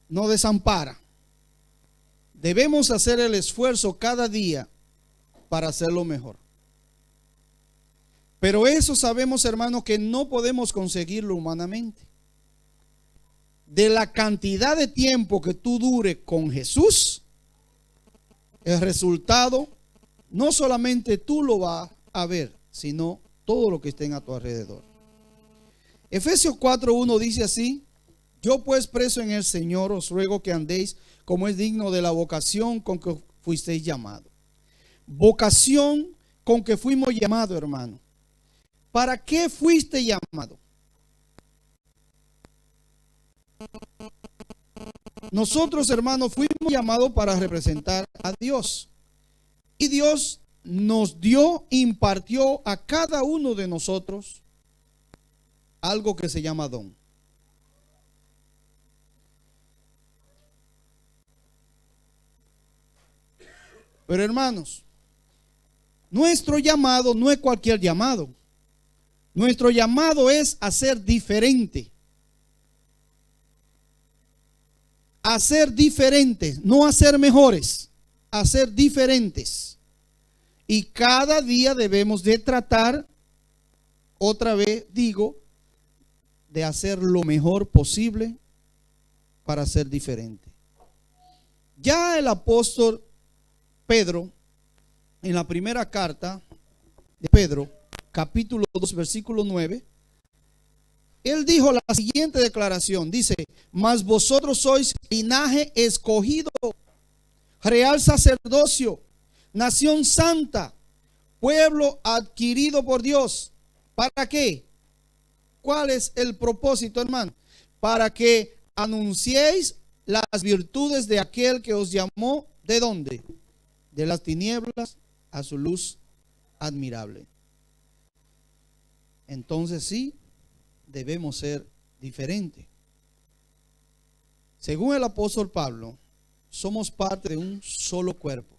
nos desampara. Debemos hacer el esfuerzo cada día para hacerlo mejor. Pero eso sabemos, hermanos, que no podemos conseguirlo humanamente. De la cantidad de tiempo que tú dure con Jesús, el resultado no solamente tú lo vas a ver, sino todo lo que estén a tu alrededor. Efesios 4:1 dice así: yo pues preso en el Señor os ruego que andéis como es digno de la vocación con que fuisteis llamados. Vocación con que fuimos llamados, hermano. ¿Para qué fuiste llamado? Nosotros, hermanos, fuimos llamados para representar a Dios. Y Dios nos dio, impartió a cada uno de nosotros algo que se llama don. Pero hermanos, nuestro llamado no es cualquier llamado. Nuestro llamado es a ser diferente. A ser diferentes, no a ser mejores, a ser diferentes. Y cada día debemos de tratar, otra vez digo, de hacer lo mejor posible para ser diferente. Ya el apóstol Pedro, en la primera carta de Pedro, capítulo 2, versículo 9, él dijo la siguiente declaración, dice: mas vosotros sois linaje escogido, real sacerdocio, nación santa, pueblo adquirido por Dios. ¿Para qué? ¿Cuál es el propósito, hermano? Para que anunciéis las virtudes de aquel que os llamó, ¿de dónde? De las tinieblas a su luz admirable. Entonces sí, debemos ser diferentes. Según el apóstol Pablo, somos parte de un solo cuerpo.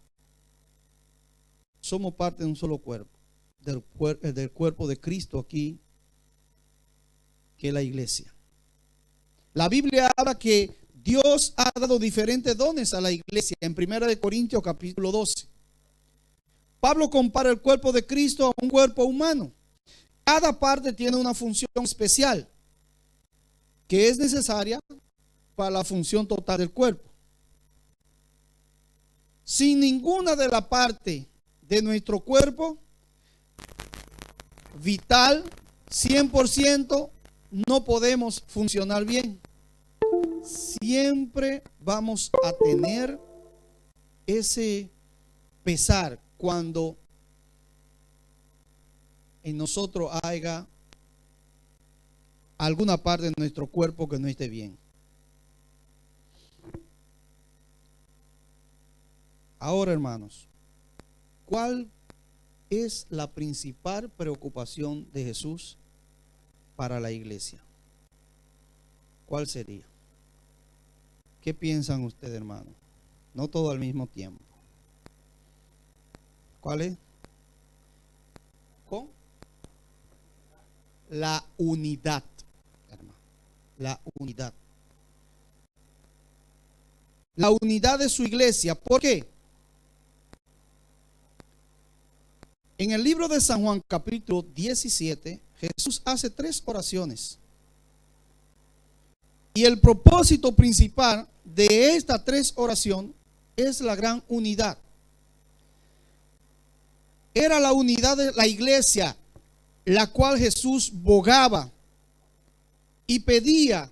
Somos parte de un solo cuerpo, del cuerpo de Cristo aquí, que es la iglesia. La Biblia habla que Dios ha dado diferentes dones a la iglesia en 1 Corintios capítulo 12. Pablo compara el cuerpo de Cristo a un cuerpo humano. Cada parte tiene una función especial que es necesaria para la función total del cuerpo. Sin ninguna de las partes de nuestro cuerpo vital, 100%, no podemos funcionar bien. Siempre vamos a tener ese pesar cuando en nosotros haya alguna parte de nuestro cuerpo que no esté bien. Ahora, hermanos, ¿cuál es la principal preocupación de Jesús para la iglesia? ¿Cuál sería? ¿Qué piensan ustedes, hermanos? No todo al mismo tiempo. ¿Cuál es? Con la unidad, hermano. La unidad. La unidad de su iglesia. ¿Por qué? En el libro de San Juan, capítulo 17, Jesús hace 3 oraciones. Y el propósito principal de estas 3 oraciones es la gran unidad. Era la unidad de la iglesia, la cual Jesús bogaba y pedía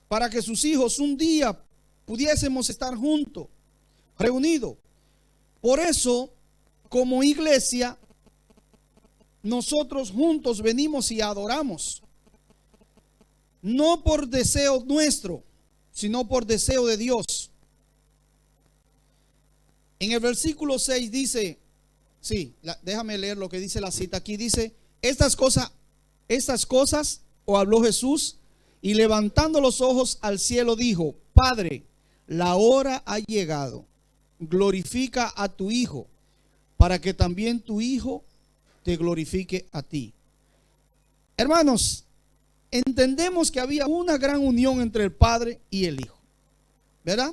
para que sus hijos un día pudiésemos estar juntos, reunidos. Por eso, como iglesia, nosotros juntos venimos y adoramos. No por deseo nuestro, sino por deseo de Dios. En el versículo 6 dice, déjame leer lo que dice la cita aquí. Dice, estas cosas, o habló Jesús, y levantando los ojos al cielo dijo: Padre, la hora ha llegado, glorifica a tu Hijo, para que también tu Hijo te glorifique a ti. Hermanos, entendemos que había una gran unión entre el Padre y el Hijo. ¿verdad?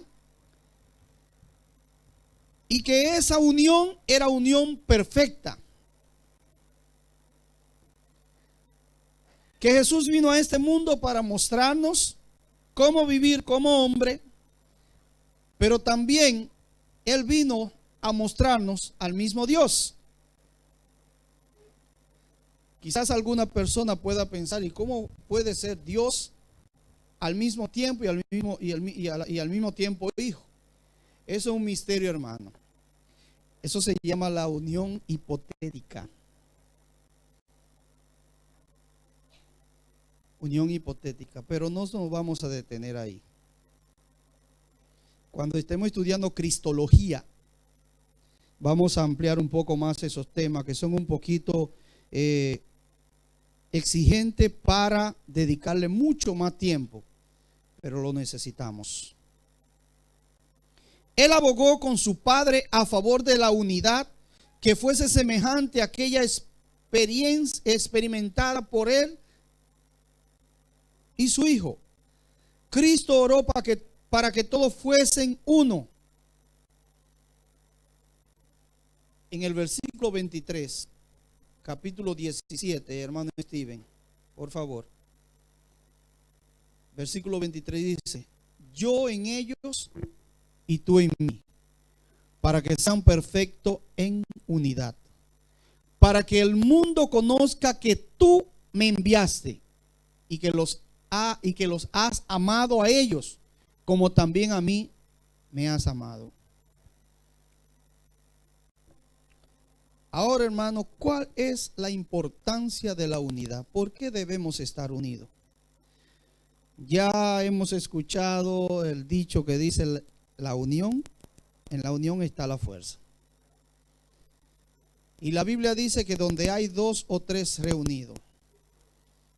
Y que esa unión era unión perfecta. Que Jesús vino a este mundo para mostrarnos cómo vivir como hombre, pero también Él vino a mostrarnos al mismo Dios. Quizás alguna persona pueda pensar, ¿y cómo puede ser Dios al mismo tiempo y al mismo tiempo hijo? Eso es un misterio, hermano. Eso se llama la unión hipotética. Unión hipotética, pero no nos vamos a detener ahí. Cuando estemos estudiando cristología, vamos a ampliar un poco más esos temas que son un poquito exigentes para dedicarle mucho más tiempo, pero lo necesitamos. Él abogó con su Padre a favor de la unidad que fuese semejante a aquella experiencia experimentada por Él y su Hijo. Cristo oró para que todos fuesen uno. En el versículo 23, capítulo 17, hermano Steven, por favor. Versículo 23 dice: yo en ellos y tú en mí, para que sean perfectos en unidad, para que el mundo conozca que tú me enviaste y que los has amado a ellos, como también a mí me has amado. Ahora, hermano, ¿cuál es la importancia de la unidad? ¿Por qué debemos estar unidos? Ya hemos escuchado el dicho que dice: la unión, en la unión está la fuerza. Y la Biblia dice que donde hay 2 o 3 reunidos,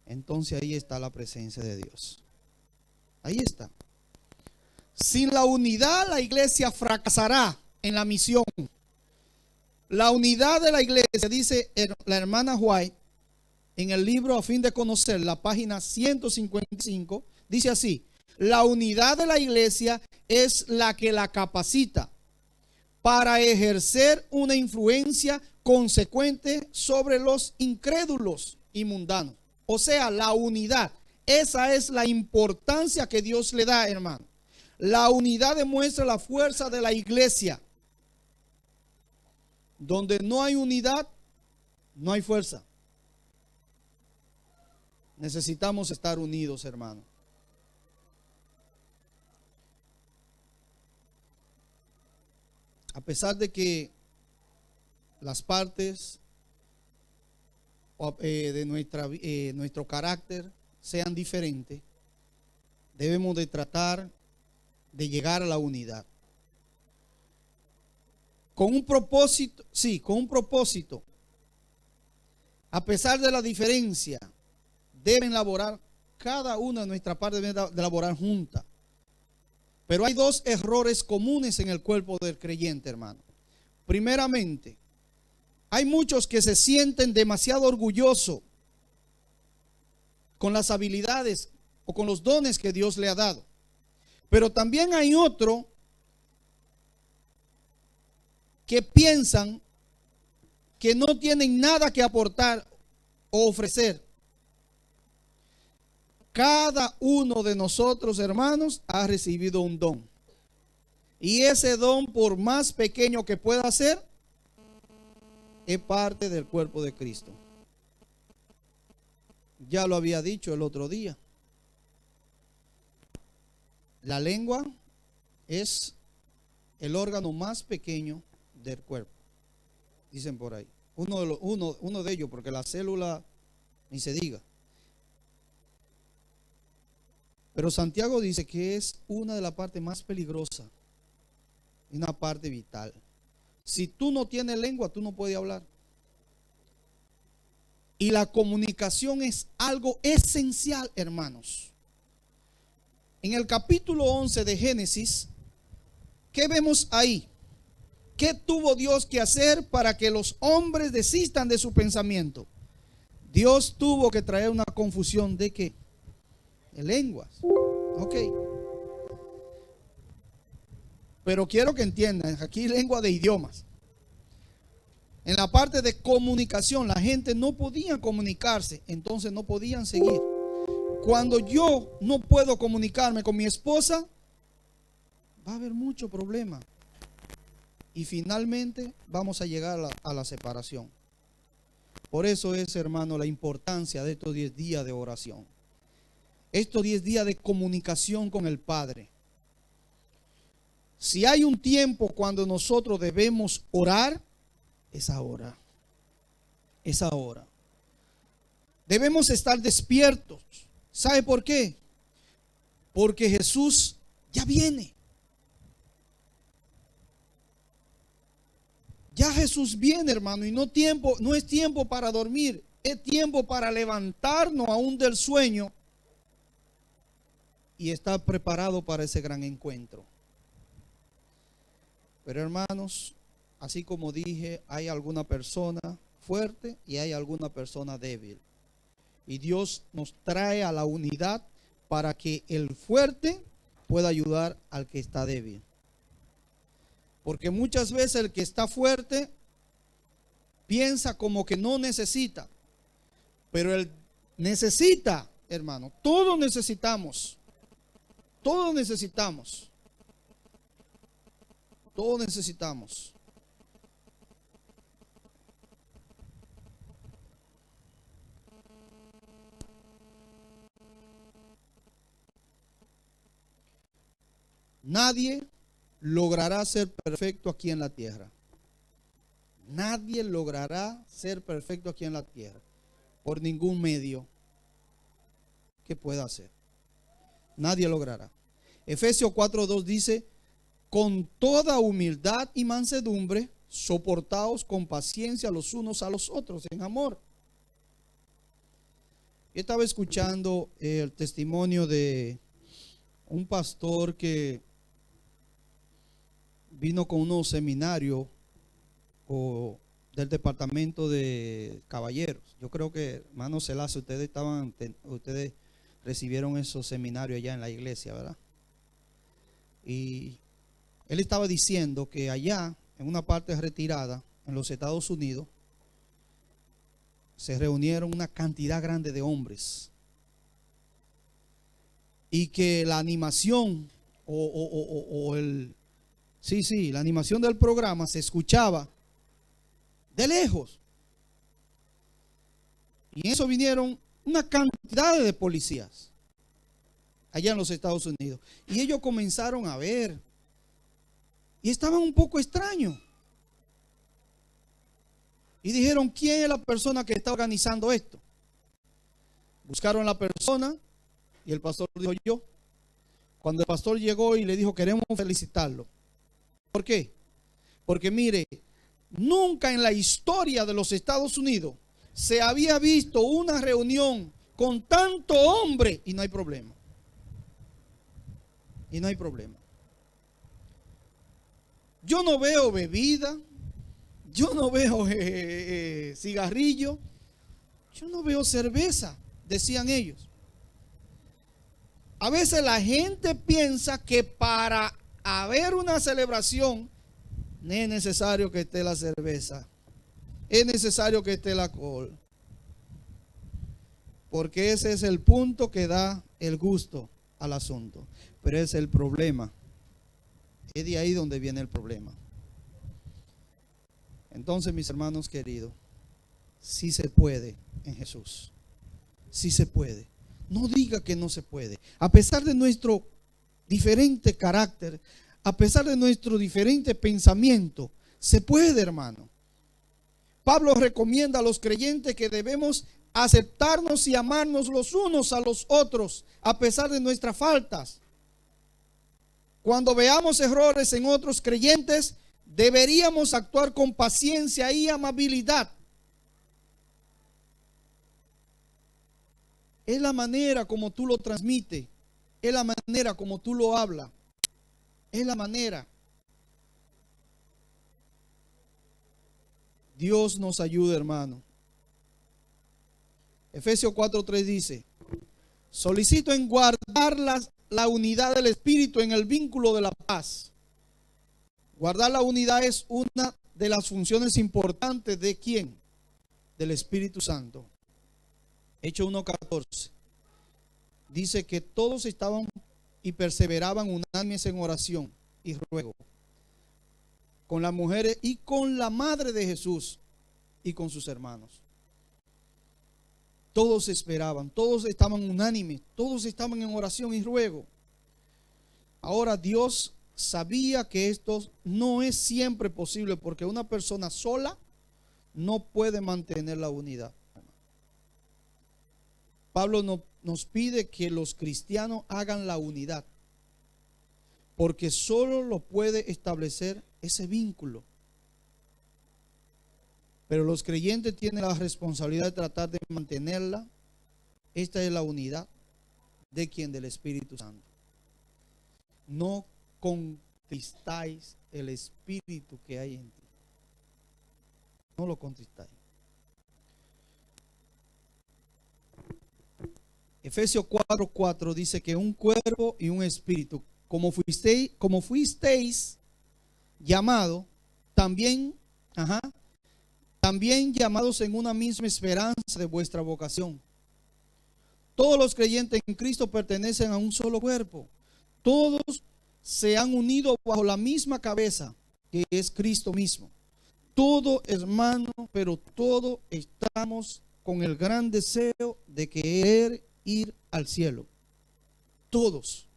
entonces ahí está la presencia de Dios. Ahí está. Sin la unidad, la iglesia fracasará en la misión. La unidad de la iglesia, dice la hermana White en el libro A fin de conocer, la página 155, dice así: la unidad de la iglesia es la que la capacita para ejercer una influencia consecuente sobre los incrédulos y mundanos. O sea, la unidad, esa es la importancia que Dios le da, hermano. La unidad demuestra la fuerza de la iglesia. Donde no hay unidad, no hay fuerza. Necesitamos estar unidos, hermano. A pesar de que las partes de nuestro carácter sean diferentes, debemos de tratar de llegar a la unidad. Con un propósito, sí, con un propósito. A pesar de la diferencia, deben laborar, cada una de nuestras partes debe de laborar juntas. Pero hay 2 errores comunes en el cuerpo del creyente, hermano. Primeramente, hay muchos que se sienten demasiado orgullosos con las habilidades o con los dones que Dios le ha dado. Pero también hay otro que piensan que no tienen nada que aportar o ofrecer. Cada uno de nosotros, hermanos, ha recibido un don. Y ese don, por más pequeño que pueda ser, es parte del cuerpo de Cristo. Ya lo había dicho el otro día. La lengua es el órgano más pequeño del cuerpo, dicen por ahí. Uno de ellos, porque la célula ni se diga. Pero Santiago dice que es una de las partes más peligrosas, una parte vital. Si tú no tienes lengua, tú no puedes hablar. Y la comunicación es algo esencial, hermanos. En el capítulo 11 de Génesis, ¿qué vemos ahí? ¿Qué tuvo Dios que hacer para que los hombres desistan de su pensamiento? Dios tuvo que traer una confusión de qué? De lenguas. Ok. Pero quiero que entiendan, aquí lengua de idiomas. En la parte de comunicación, la gente no podía comunicarse, entonces no podían seguir. Cuando yo no puedo comunicarme con mi esposa, va a haber mucho problema. Y finalmente vamos a llegar a la separación. Por eso es, hermano, la importancia de estos 10 días de oración. Estos 10 días de comunicación con el Padre. Si hay un tiempo cuando nosotros debemos orar, es ahora. Es ahora. Debemos estar despiertos. ¿Sabe por qué? Porque Jesús ya viene. Ya Jesús viene, hermano, y no es tiempo para dormir, es tiempo para levantarnos aún del sueño y estar preparado para ese gran encuentro. Pero hermanos, así como dije, hay alguna persona fuerte y hay alguna persona débil. Y Dios nos trae a la unidad para que el fuerte pueda ayudar al que está débil. Porque muchas veces el que está fuerte piensa como que no necesita. Pero él necesita, hermano. Todos necesitamos. Todos necesitamos. Todos necesitamos. Nadie logrará ser perfecto aquí en la tierra. Nadie logrará ser perfecto aquí en la tierra por ningún medio que pueda hacer. Nadie logrará. Efesios 4:2 dice: con toda humildad y mansedumbre, soportaos con paciencia los unos a los otros en amor. Yo estaba escuchando el testimonio de un pastor que vino con unos seminarios del departamento de caballeros. Yo creo que, hermano Celazo, ustedes recibieron esos seminarios allá en la iglesia, ¿verdad? Y él estaba diciendo que allá, en una parte retirada, en los Estados Unidos, se reunieron una cantidad grande de hombres. Y que la animación la animación del programa se escuchaba de lejos. Y en eso vinieron una cantidad de policías allá en los Estados Unidos. Y ellos comenzaron a ver. Y estaban un poco extraños. Y dijeron: ¿quién es la persona que está organizando esto? Buscaron a la persona y el pastor dijo: yo. Cuando el pastor llegó y le dijo: queremos felicitarlo. ¿Por qué? Porque mire, nunca en la historia de los Estados Unidos se había visto una reunión con tanto hombre y no hay problema. Y no hay problema. Yo no veo bebida, yo no veo cigarrillo, yo no veo cerveza, decían ellos. A veces la gente piensa que para haber una celebración no es necesario que esté la cerveza, es necesario que esté el alcohol, porque ese es el punto que da el gusto al asunto. Pero ese es el problema, es de ahí donde viene el problema. Entonces, mis hermanos queridos, sí se puede en Jesús, sí se puede. No diga que no se puede. A pesar de nuestro diferente carácter, a pesar de nuestro diferente pensamiento, se puede, hermano. Pablo recomienda a los creyentes que debemos aceptarnos y amarnos los unos a los otros, a pesar de nuestras faltas. Cuando veamos errores en otros creyentes, deberíamos actuar con paciencia y amabilidad. Es la manera como tú lo transmites, es la manera como tú lo hablas, es la manera. Dios nos ayude, hermano. Efesios 4:3 dice: solicito en guardar la unidad del Espíritu en el vínculo de la paz. Guardar la unidad es una de las funciones importantes de ¿quién? Del Espíritu Santo. Hechos 1:14 dice que todos estaban y perseveraban unánimes en oración y ruego con las mujeres y con la madre de Jesús y con sus hermanos. Todos esperaban, todos estaban unánimes, todos estaban en oración y ruego. Ahora Dios sabía que esto no es siempre posible, porque una persona sola no puede mantener la unidad. Pablo nos pide que los cristianos hagan la unidad, porque solo lo puede establecer ese vínculo. Pero los creyentes tienen la responsabilidad de tratar de mantenerla. Esta es la unidad de quien, del Espíritu Santo. No contristáis el Espíritu que hay en ti. No lo contristáis. Efesios 4:4 dice que un cuerpo y un espíritu, como fuisteis llamados, también llamados en una misma esperanza de vuestra vocación. Todos los creyentes en Cristo pertenecen a un solo cuerpo. Todos se han unido bajo la misma cabeza, que es Cristo mismo. Todo, hermano, pero todos estamos con el gran deseo de querer ir al cielo. Todos.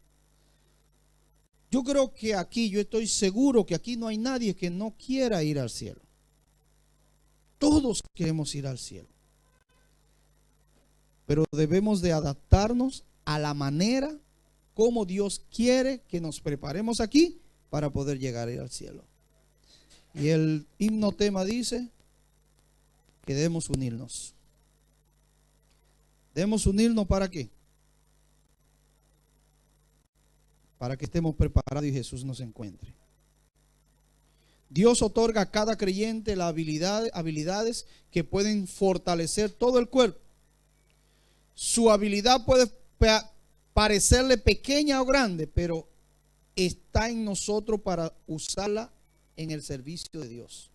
Yo creo que aquí, yo estoy seguro que aquí no hay nadie que no quiera ir al cielo. Todos queremos ir al cielo. Pero debemos de adaptarnos a la manera como Dios quiere que nos preparemos aquí para poder llegar a ir al cielo. Y el himno tema dice que debemos unirnos. Debemos unirnos, ¿para qué? Para que estemos preparados y Jesús nos encuentre. Dios otorga a cada creyente las habilidades que pueden fortalecer todo el cuerpo. Su habilidad puede parecerle pequeña o grande, pero está en nosotros para usarla en el servicio de Dios.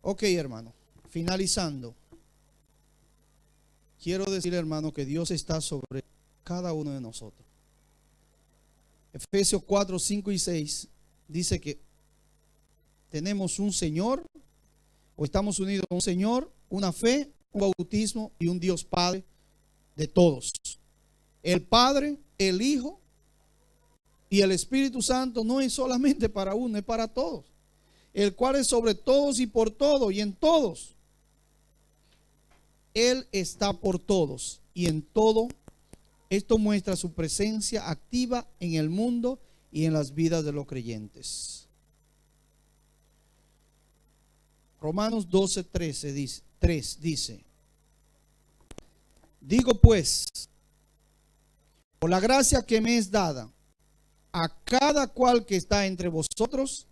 Ok, hermano, finalizando. Quiero decir, hermano, que Dios está sobre cada uno de nosotros. Efesios 4:5-6 dice que tenemos un Señor, o estamos unidos a un Señor, una fe, un bautismo y un Dios Padre de todos. El Padre, el Hijo y el Espíritu Santo no es solamente para uno, es para todos. El cual es sobre todos y por todos y en todos. Él está por todos y en todo. Esto muestra su presencia activa en el mundo y en las vidas de los creyentes. Romanos 12:3 dice: digo pues, por la gracia que me es dada, a cada cual que está entre vosotros,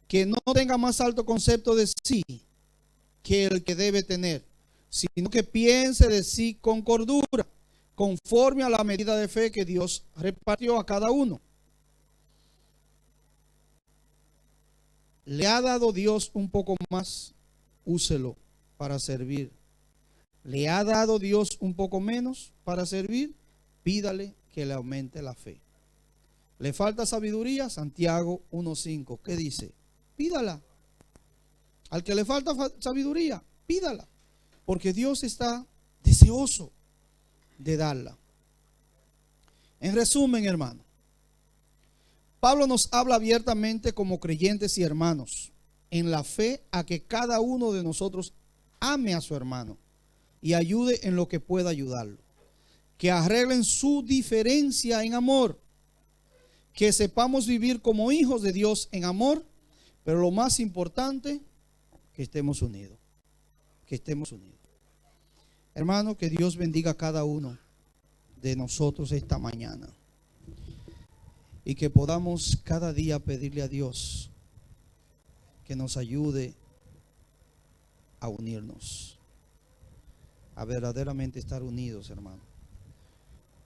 que no tenga más alto concepto de sí que el que debe tener, sino que piense de sí con cordura, conforme a la medida de fe que Dios repartió a cada uno. Le ha dado Dios un poco más, úselo para servir. Le ha dado Dios un poco menos para servir, pídale que le aumente la fe. ¿Le falta sabiduría? Santiago 1:5, ¿qué dice? Pídala. Al que le falta sabiduría, pídala, porque Dios está deseoso de darla. En resumen, hermano, Pablo nos habla abiertamente como creyentes y hermanos en la fe a que cada uno de nosotros ame a su hermano y ayude en lo que pueda ayudarlo, que arreglen su diferencia en amor, que sepamos vivir como hijos de Dios en amor, pero lo más importante, que estemos unidos, que estemos unidos. Hermano, que Dios bendiga a cada uno de nosotros esta mañana y que podamos cada día pedirle a Dios que nos ayude a unirnos, a verdaderamente estar unidos, hermano,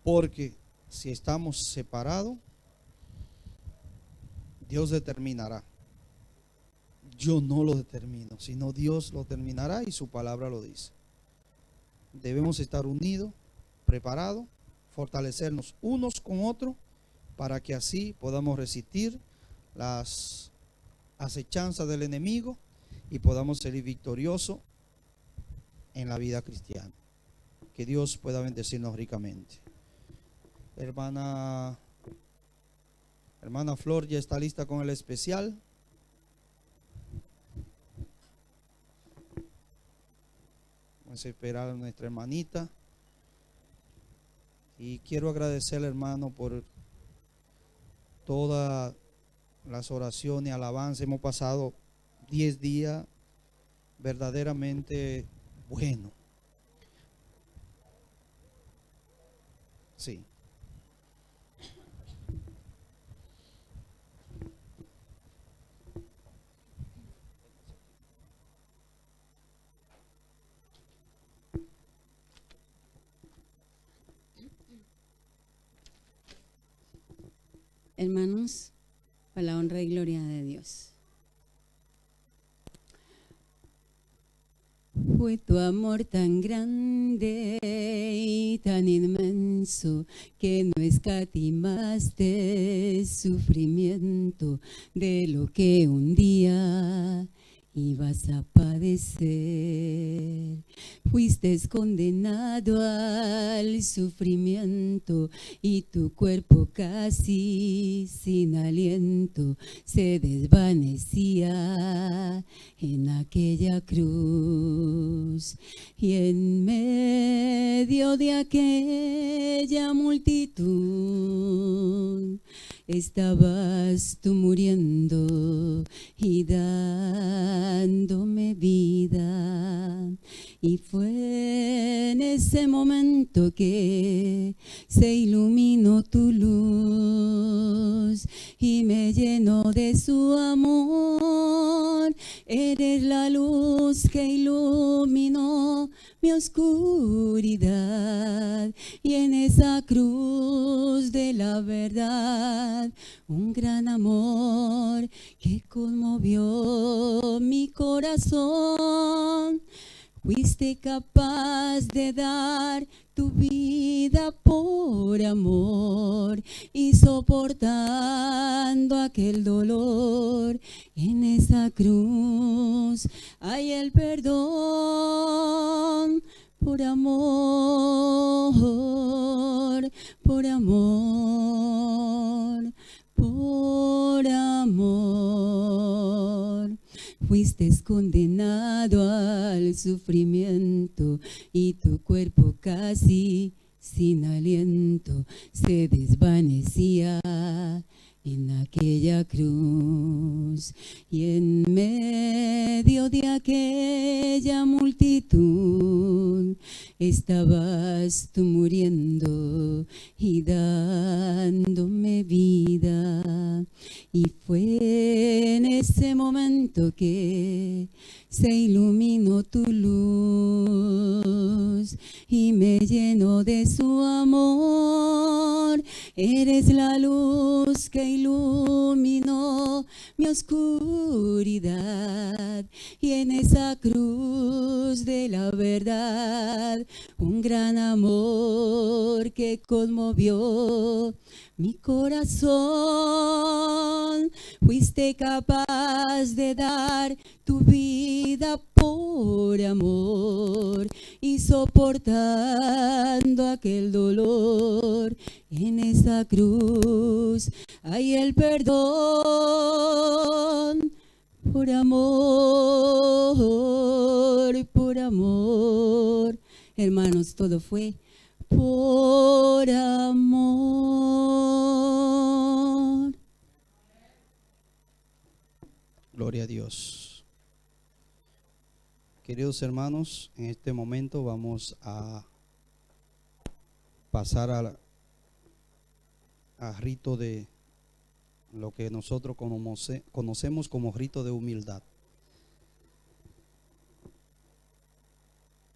porque si estamos separados, Dios determinará. Yo no lo determino, sino Dios lo determinará y su palabra lo dice. Debemos estar unidos, preparados, fortalecernos unos con otros para que así podamos resistir las acechanzas del enemigo y podamos salir victoriosos en la vida cristiana. Que Dios pueda bendecirnos ricamente. Hermana Flor ya está lista con el especial. Vamos a esperar a nuestra hermanita. Y quiero agradecerle, hermano, por todas las oraciones, alabanzas. Hemos pasado 10 días verdaderamente buenos. Sí. Hermanos, para la honra y gloria de Dios. Fue tu amor tan grande y tan inmenso que no escatimaste sufrimiento de lo que un día ibas a padecer. Fuiste condenado al sufrimiento y tu cuerpo casi sin aliento se desvanecía en aquella cruz. Y en medio de aquella multitud estabas tú muriendo y dándome vida. Y fue en ese momento que se iluminó tu luz y me llenó de su amor. Eres la luz que iluminó mi oscuridad, y en esa cruz de la verdad un gran amor que conmovió mi corazón. Fuiste capaz de dar tu vida por amor y soportando aquel dolor en esa cruz hay el perdón. Por amor, por amor, por amor. Fuiste condenado al sufrimiento y tu cuerpo casi sin aliento se desvanecía en aquella cruz. Y en medio de aquella multitud estabas tú muriendo y dándome vida. Y fue en ese momento que se iluminó tu luz y me llenó de su amor. Eres la luz que iluminó mi oscuridad, y en esa cruz de la verdad un gran amor que conmovió mi corazón. Fuiste capaz de dar tu vida por amor y soportando aquel dolor en esa cruz hay el perdón. Por amor, por amor. Hermanos, todo fue por amor. Gloria a Dios. Queridos hermanos, en este momento vamos a pasar a rito de lo que nosotros conocemos como rito de humildad.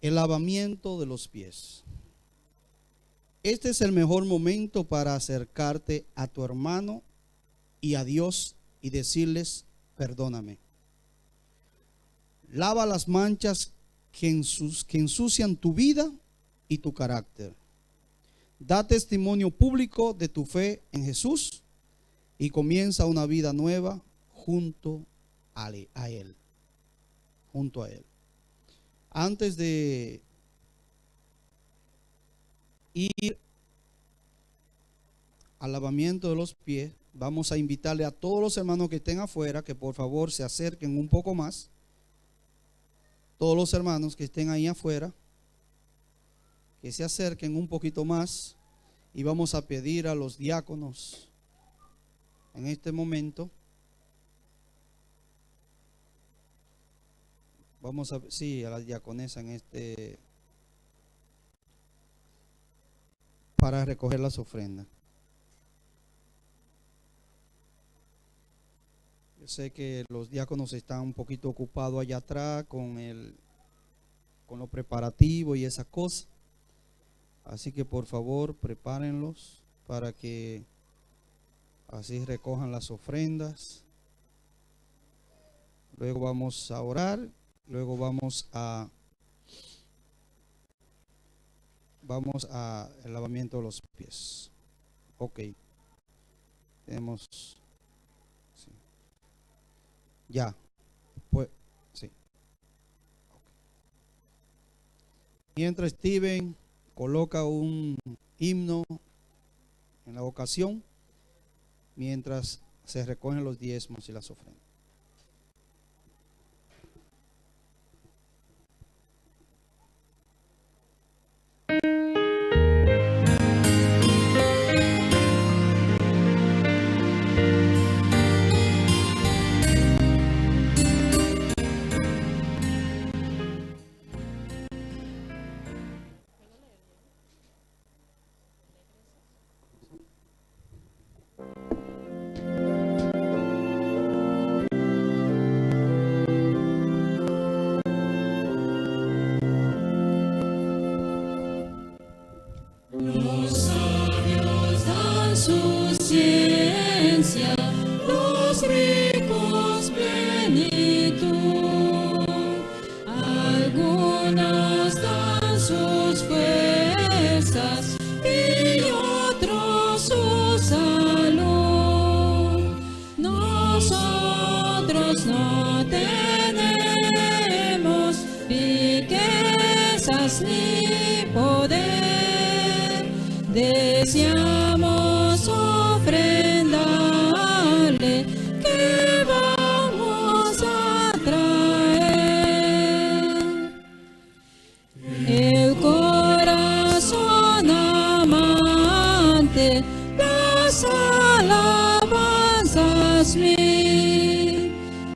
El lavamiento de los pies. Este es el mejor momento para acercarte a tu hermano y a Dios y decirles: perdóname. Lava las manchas que ensucian tu vida y tu carácter. Da testimonio público de tu fe en Jesús y comienza una vida nueva junto a Él. Junto a Él. Antes de ir al lavamiento de los pies, vamos a invitarle a todos los hermanos que estén afuera que por favor se acerquen un poco más. Todos los hermanos que estén ahí afuera, que se acerquen un poquito más, y vamos a pedir a los diáconos en este momento. Vamos a, sí, a la diaconesa para recoger las ofrendas. Yo sé que los diáconos están un poquito ocupados allá atrás con lo preparativo y esas cosas. Así que por favor prepárenlos para que así recojan las ofrendas. Luego vamos a orar. Luego vamos a el lavamiento de los pies. Ok. Tenemos. Sí. Ya. Pues, sí. Okay. Mientras Steven coloca un himno en la ocasión, mientras se recogen los diezmos y las ofrendas. Los ricos plenitud, algunos dan sus fuerzas y otros su salud. Nosotros no tenemos riquezas ni poder, deseamos ofrendarle, que vamos a traer el corazón amante, las alabanzas mil,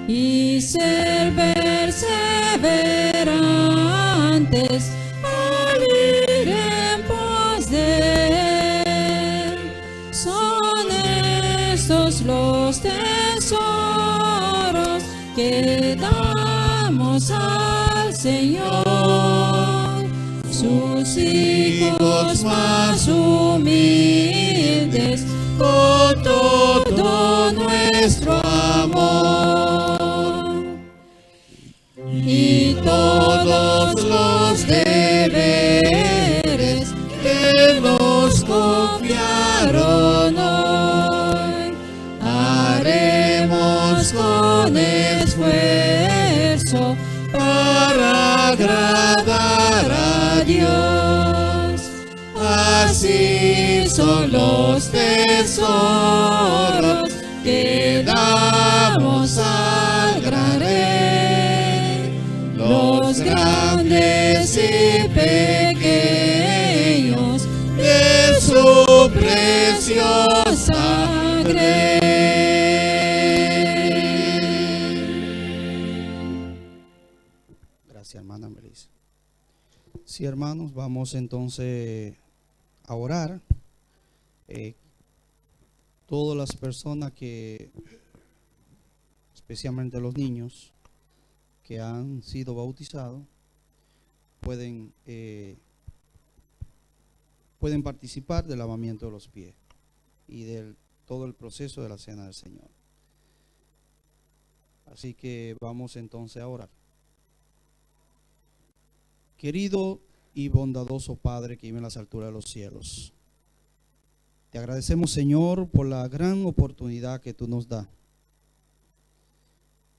y ser perseverantes al ir en pos de él. Son estos los tesoros que damos al Señor, sus hijos más humildes, con todo nuestro amor, y todos los deberes que nos confiaron hoy, haremos con esfuerzo para agradar a Dios. Así son los tesoros que damos al gran Rey, los grandes y pequeños de su preciosa grey. Gracias, hermana Melissa. Sí, hermanos, vamos entonces a orar. Todas las personas que, especialmente los niños que han sido bautizados, pueden participar del lavamiento de los pies y de todo el proceso de la cena del Señor. Así que vamos entonces a orar. Querido y bondadoso Padre que vive en las alturas de los cielos, te agradecemos, Señor, por la gran oportunidad que tú nos das.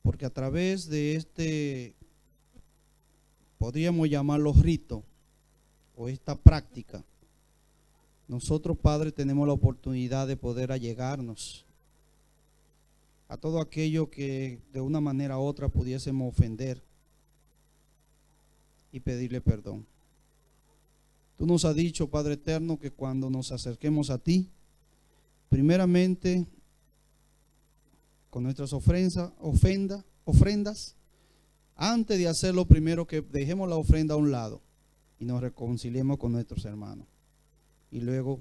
Porque a través de este, podríamos llamarlo rito, o esta práctica, nosotros, Padre, tenemos la oportunidad de poder allegarnos a todo aquello que de una manera u otra pudiésemos ofender y pedirle perdón. Tú nos has dicho, Padre eterno, que cuando nos acerquemos a ti, primeramente con nuestras ofrendas, antes de hacerlo, primero que dejemos la ofrenda a un lado y nos reconciliemos con nuestros hermanos y luego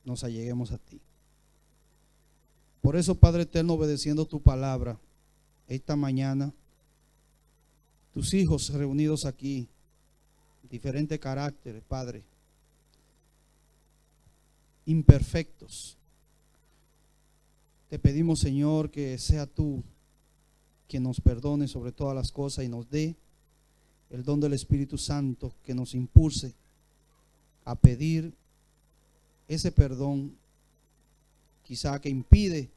nos alleguemos a ti. Por eso, Padre eterno, obedeciendo tu palabra, esta mañana, tus hijos reunidos aquí, diferentes caracteres, Padre, imperfectos, te pedimos, Señor, que sea tú quien nos perdone sobre todas las cosas y nos dé el don del Espíritu Santo que nos impulse a pedir ese perdón, quizá que impide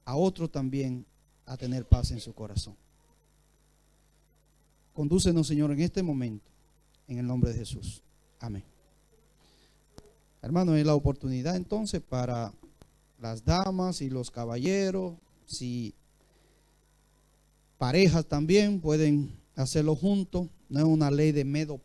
a otro también a tener paz en su corazón. Condúcenos, Señor, en este momento, en el nombre de Jesús. Amén. Hermano, es la oportunidad entonces para las damas y los caballeros, si parejas también pueden hacerlo juntos. No es una ley de medio